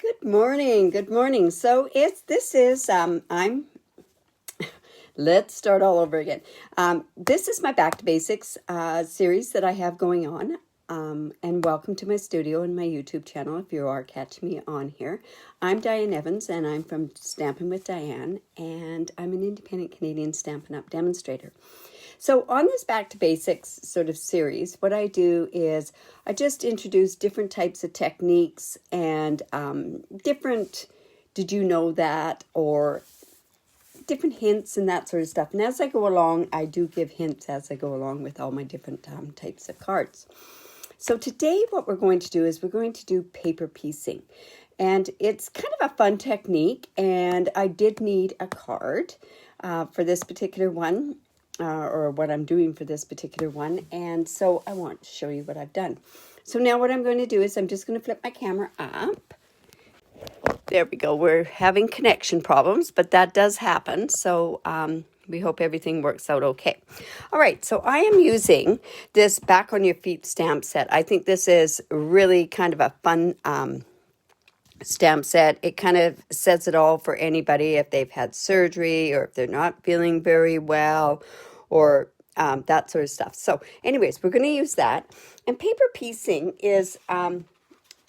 Good morning. Good morning. So this is I'm let's start all over again. This is my Back to Basics series that I have going on. And welcome to my studio and my YouTube channel if you are catching me on here. I'm Diane Evans and I'm from Stampin' with Diane, and I'm an independent Canadian Stampin' Up Demonstrator. So on this Back to Basics sort of series, what I do is I just introduce different types of techniques and different did you know that, or different hints and that sort of stuff. And as I go along, I do give hints as I go along with all my different types of cards. So today what we're going to do is we're going to do paper piecing. And it's kind of a fun technique, and I did need a card for this particular one. Or what I'm doing for this particular one, and so I want to show you what I've done. So now what I'm going to do is I'm just going to flip my camera up. There we go. We're having connection problems, but that does happen, so we hope everything works out okay. All right, so I am using this Back on Your Feet stamp set. I think this is really kind of a fun stamp set. It kind of says it all for anybody if they've had surgery or if they're not feeling very well, or that sort of stuff. So anyways, we're going to use that. And paper piecing is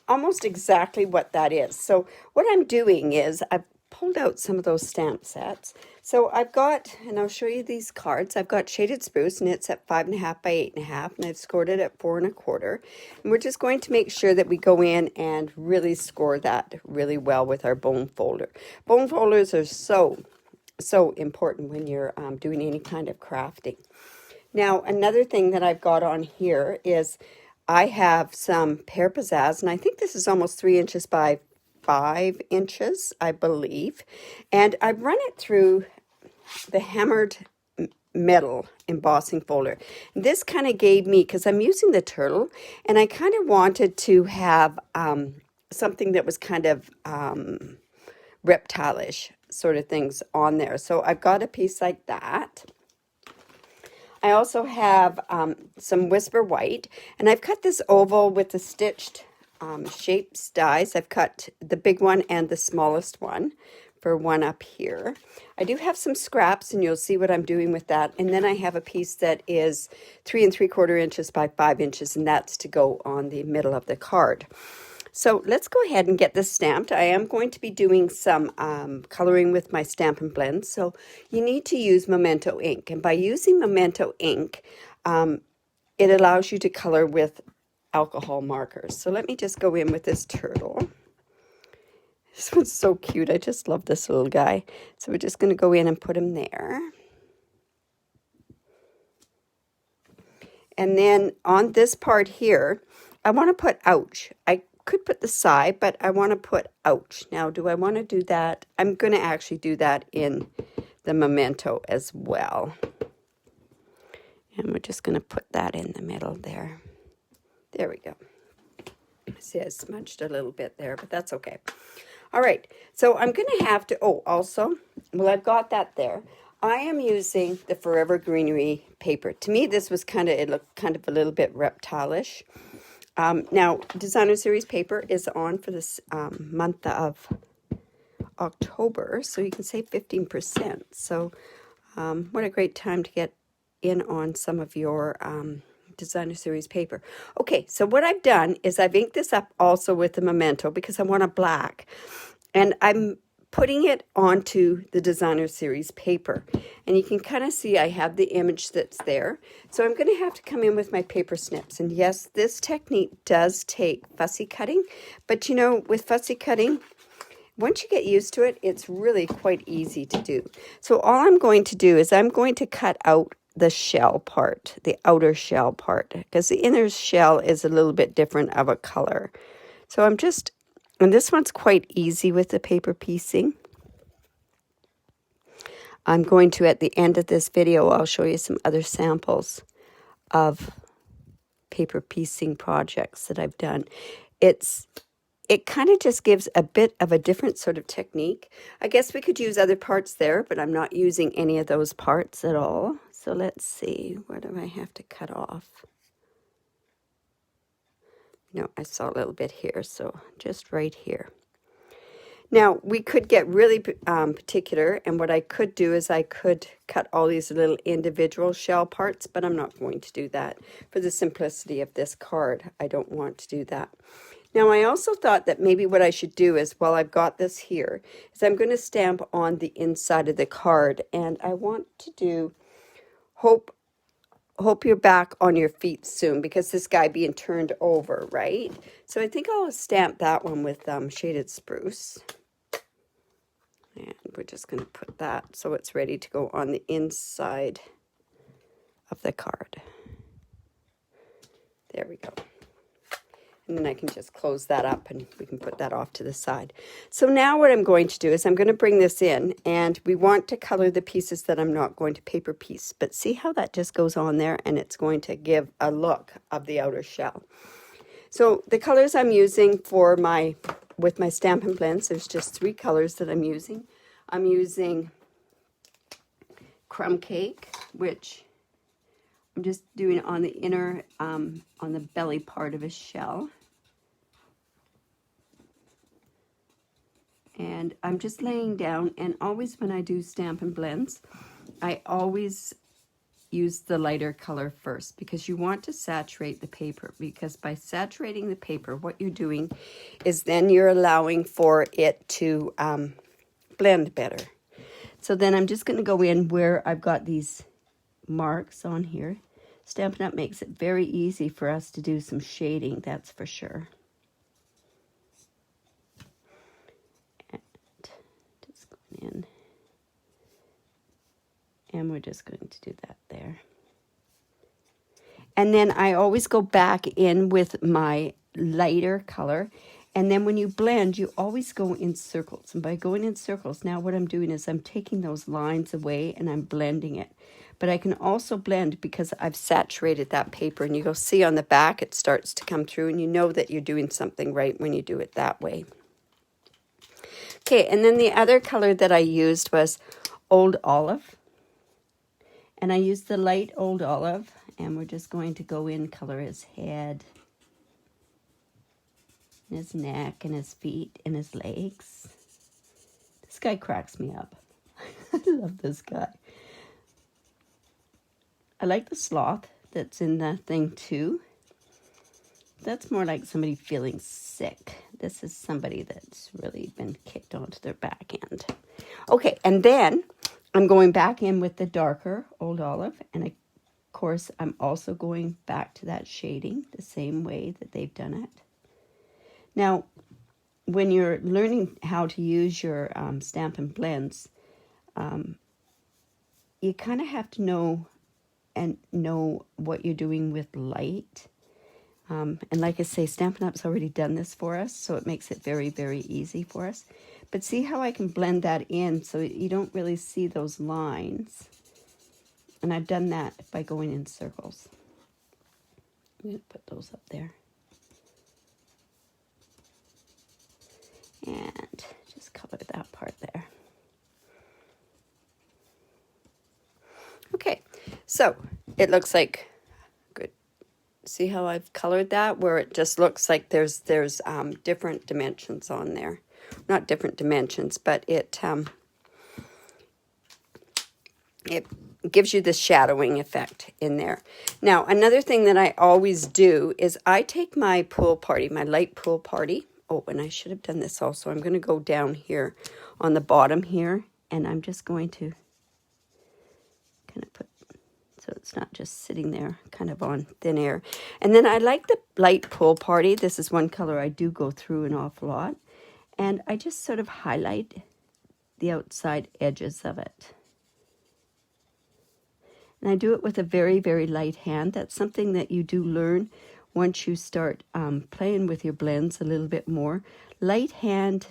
almost exactly what that is. So what I'm doing is I've pulled out some of those stamp sets. So I've got, and I'll show you these cards, I've got Shaded Spruce, and it's at 5.5 by 8.5, and I've scored it at 4 1/4. And we're just going to make sure that we go in and really score that really well with our bone folder. Bone folders are so important when you're doing any kind of crafting. Now, another thing that I've got on here is I have some Pear Pizzazz, and I think this is almost 3 inches by 5 inches, I believe. And I've run it through the hammered metal embossing folder. And this kind of gave me, because I'm using the turtle, and I kind of wanted to have something that was kind of reptile-ish sort of things on there. So I've got a piece like that. I also have some Whisper White, and I've cut this oval with the stitched shapes dies. I've cut the big one and the smallest one for one up here. I do have some scraps, and you'll see what I'm doing with that. And then I have a piece that is 3 3/4 inches by 5 inches, and that's to go on the middle of the card. So let's go ahead and get this stamped. I am going to be doing some coloring with my Stampin' Blend. So you need to use Memento ink. And by using Memento ink, it allows you to color with alcohol markers. So let me just go in with this turtle. This one's so cute. I just love this little guy. So we're just going to go in and put him there. And then on this part here, I want to put ouch. I could put the side, but I want to put ouch. Now, do I want to do that? I'm going to actually do that in the Memento as well. And we're just going to put that in the middle there. There we go. See, I smudged a little bit there, but that's okay. All right, so I'm going to have to, also, well, I've got that there. I am using the Forever Greenery paper. To me, this was it looked kind of a little bit reptile-ish. Now, Designer Series paper is on for this month of October, so you can save 15%. So what a great time to get in on some of your Designer Series paper. Okay, so what I've done is I've inked this up also with the Memento because I want a black. And I'm putting it onto the Designer Series paper. And you can kind of see I have the image that's there. So I'm going to have to come in with my paper snips. And yes, this technique does take fussy cutting. But you know, with fussy cutting, once you get used to it, it's really quite easy to do. So all I'm going to do is I'm going to cut out the shell part, the outer shell part, because the inner shell is a little bit different of a color. So and this one's quite easy with the paper piecing. I'm going to, at the end of this video, I'll show you some other samples of paper piecing projects that I've done. It kind of just gives a bit of a different sort of technique. I guess we could use other parts there, but I'm not using any of those parts at all. So let's see, where do I have to cut off? No, I saw a little bit here, so just right here. Now, we could get really particular, and what I could do is I could cut all these little individual shell parts, but I'm not going to do that. For the simplicity of this card, I don't want to do that. Now, I also thought that maybe what I should do is, while I've got this here, is I'm going to stamp on the inside of the card, and I want to do hope you're back on your feet soon, because this guy being turned over, right? So I think I'll stamp that one with shaded spruce. And we're just going to put that so it's ready to go on the inside of the card. There we go. And then I can just close that up and we can put that off to the side. So now what I'm going to do is I'm going to bring this in, and we want to color the pieces that I'm not going to paper piece. But see how that just goes on there, and it's going to give a look of the outer shell. So the colors I'm using for with my Stampin' Blends, there's just 3 colors that I'm using. I'm using Crumb Cake, which I'm just doing on the inner, on the belly part of a shell. And I'm just laying down, and always when I do Stampin' Blends, I always use the lighter color first, because you want to saturate the paper, because by saturating the paper, what you're doing is then you're allowing for it to blend better. So then I'm just going to go in where I've got these marks on here. Stampin' Up makes it very easy for us to do some shading, that's for sure. And just going in. And we're just going to do that there. And then I always go back in with my lighter color. And then when you blend, you always go in circles. And by going in circles, now what I'm doing is I'm taking those lines away and I'm blending it. But I can also blend because I've saturated that paper. And you'll see on the back, it starts to come through. And you know that you're doing something right when you do it that way. Okay, and then the other color that I used was Old Olive. And I used the light Old Olive, and we're just going to go in, color his head, and his neck, and his feet, and his legs. This guy cracks me up. I love this guy. I like the sloth that's in that thing too. That's more like somebody feeling sick. This is somebody that's really been kicked onto their back end. Okay, and then I'm going back in with the darker Old Olive, and of course I'm also going back to that shading the same way that they've done it. Now, when you're learning how to use your Stampin' Blends, you kind of have to know what you're doing with light. And like I say, Stampin' Up's already done this for us, so it makes it very, very easy for us. But see how I can blend that in so you don't really see those lines. And I've done that by going in circles. I'm going to put those up there. And just color that part there. Okay, so it looks like good. See how I've colored that, where it just looks like there's different dimensions on there. Not different dimensions, but it gives you the shadowing effect in there. Now, another thing that I always do is I take my pool party, my light pool party. Oh, and I should have done this also. I'm going to go down here on the bottom here, and I'm just going to kind of put, so it's not just sitting there kind of on thin air. And then I like the light pool party. This is one color I do go through an awful lot. And I just sort of highlight the outside edges of it. And I do it with a very, very light hand. That's something that you do learn once you start playing with your blends a little bit more. Light hand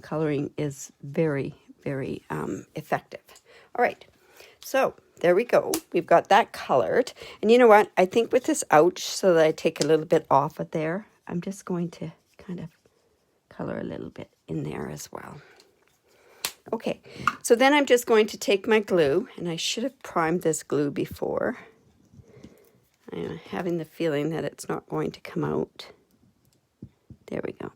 coloring is very, very effective. All right, so there we go. We've got that colored. And you know what? I think with this ouch, so that I take a little bit off of there, I'm just going to kind of color a little bit in there as well. Okay, so then I'm just going to take my glue, and I should have primed this glue before. I'm having the feeling that it's not going to come out. There we go.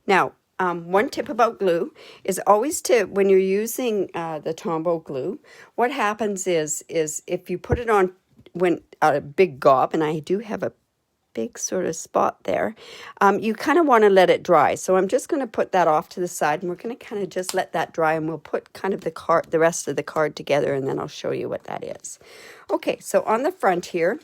Now, one tip about glue is always to, when you're using the Tombow glue, what happens is if you put it on when a big gob, and I do have a big sort of spot there, you kind of want to let it dry. So I'm just going to put that off to the side, and we're going to kind of just let that dry, and we'll put kind of the rest of the card together, and then I'll show you what that is. Okay, so on the front here,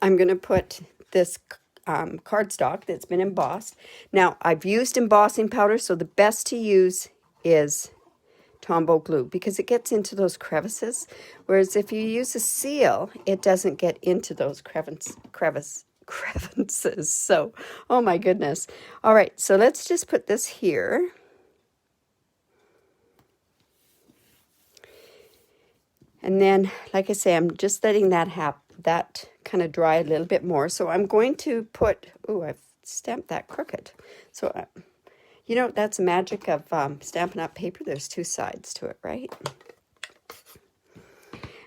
I'm going to put this cardstock that's been embossed. Now, I've used embossing powder, so the best to use is Tombow glue because it gets into those crevices, whereas if you use a seal, it doesn't get into those crevices. So, oh my goodness. All right, so let's just put this here. And then, like I say, I'm just letting that kind of dry a little bit more. So I'm going to put, oh, I've stamped that crooked. So, you know, that's the magic of Stampin' Up! Paper. There's two sides to it, right?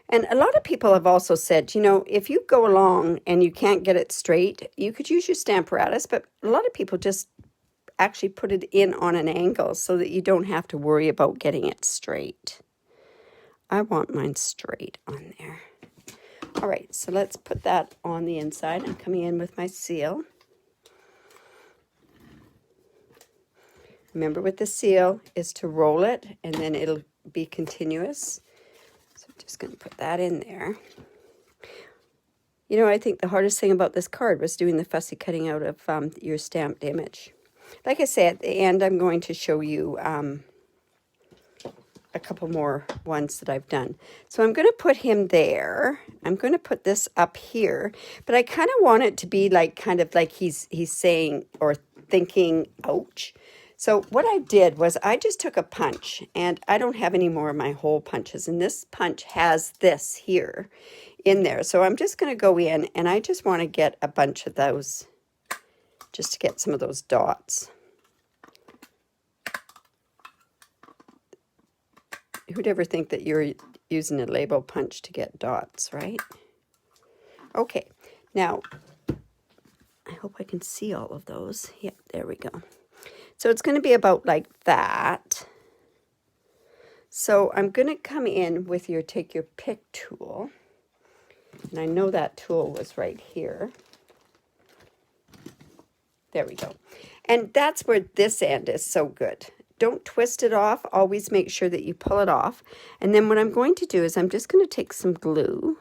And a lot of people have also said, you know, if you go along and you can't get it straight, you could use your Stamparatus, but a lot of people just actually put it in on an angle so that you don't have to worry about getting it straight. I want mine straight on there. All right, so let's put that on the inside. I'm coming in with my seal. Remember with the seal is to roll it and then it'll be continuous. So I'm just going to put that in there. You know, I think the hardest thing about this card was doing the fussy cutting out of your stamped image. Like I said, at the end I'm going to show you a couple more ones that I've done. So I'm going to put him there. I'm going to put this up here, but I kind of want it to be like kind of like he's saying or thinking, ouch. So what I did was I just took a punch, and I don't have any more of my hole punches, and this punch has this here in there. So I'm just going to go in, and I just want to get a bunch of those, just to get some of those dots. Who'd ever think that you're using a label punch to get dots, right? Okay, now, I hope I can see all of those. Yep, there we go. So it's going to be about like that. So I'm going to come in with your Take Your Pick tool. And I know that tool was right here. There we go. And that's where this end is so good. Don't twist it off. Always make sure that you pull it off. And then what I'm going to do is I'm just going to take some glue.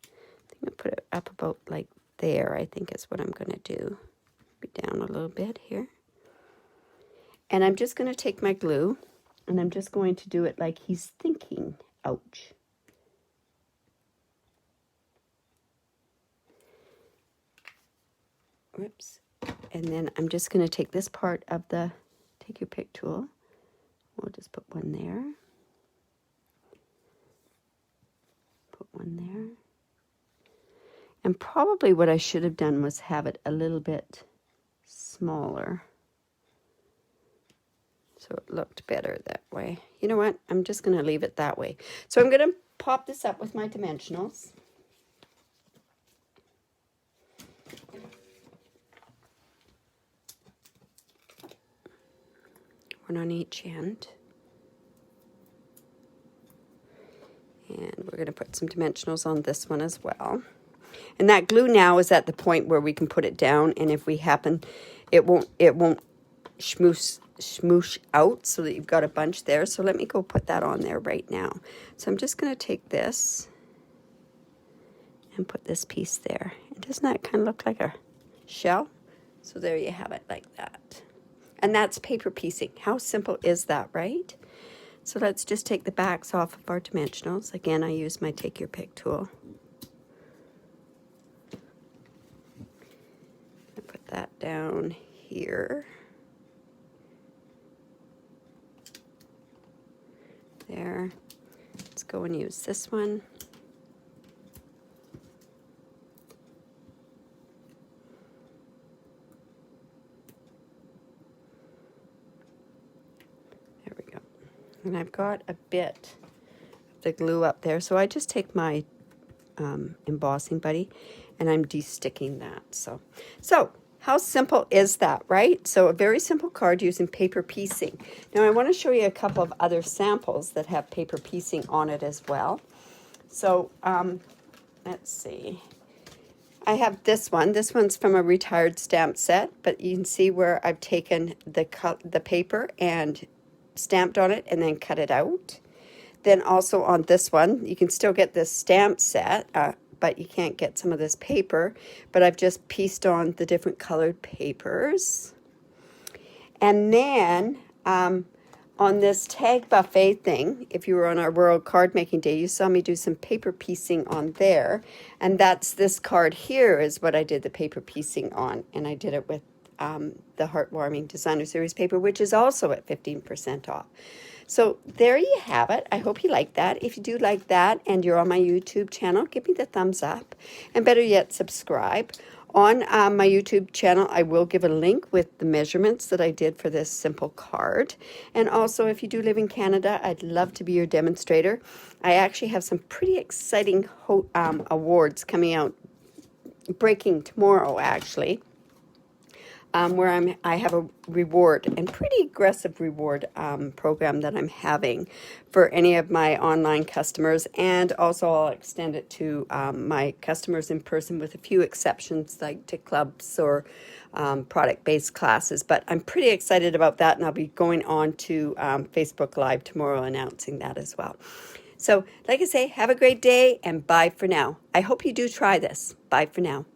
I think I'll put it up about like there, I think is what I'm going to do. Be down a little bit here. And I'm just going to take my glue, and I'm just going to do it like he's thinking, ouch. Whoops. And then I'm just going to take this part of the Take Your Pick tool. We'll just put one there. Put one there. And probably what I should have done was have it a little bit smaller. So it looked better that way. You know what? I'm just going to leave it that way. So I'm going to pop this up with my dimensionals. One on each end. And we're going to put some dimensionals on this one as well. And that glue now is at the point where we can put it down, and if we happen, it won't smoosh out so that you've got a bunch there. So let me go put that on there right now. So I'm just going to take this and put this piece there. And doesn't that kind of look like a shell? So there you have it like that. And that's paper piecing. How simple is that, right? So let's just take the backs off of our dimensionals. Again, I use my Take Your Pick tool. I put that down here. There. Let's go and use this one. There we go. And I've got a bit of the glue up there, so I just take my embossing buddy and I'm de-sticking that. So How simple is that, right? So a very simple card using paper piecing. Now I want to show you a couple of other samples that have paper piecing on it as well. So let's see. I have this one. This one's from a retired stamp set, but you can see where I've taken the paper and stamped on it and then cut it out. Then also on this one, you can still get this stamp set, but you can't get some of this paper. But I've just pieced on the different colored papers. And then on this tag buffet thing, if you were on our World Card Making Day, you saw me do some paper piecing on there. And that's this card here is what I did the paper piecing on. And I did it with the Heartwarming Designer Series paper, which is also at 15% off. So there you have it. I hope you like that. If you do like that and you're on my YouTube channel, give me the thumbs up. And better yet, subscribe. On my YouTube channel, I will give a link with the measurements that I did for this simple card. And also, if you do live in Canada, I'd love to be your demonstrator. I actually have some pretty exciting awards coming out, breaking tomorrow, actually. Where I have a reward and pretty aggressive reward program that I'm having for any of my online customers, and also I'll extend it to my customers in person with a few exceptions like to clubs or product-based classes. But I'm pretty excited about that, and I'll be going on to Facebook Live tomorrow announcing that as well. So like I say, have a great day and bye for now. I hope you do try this. Bye for now.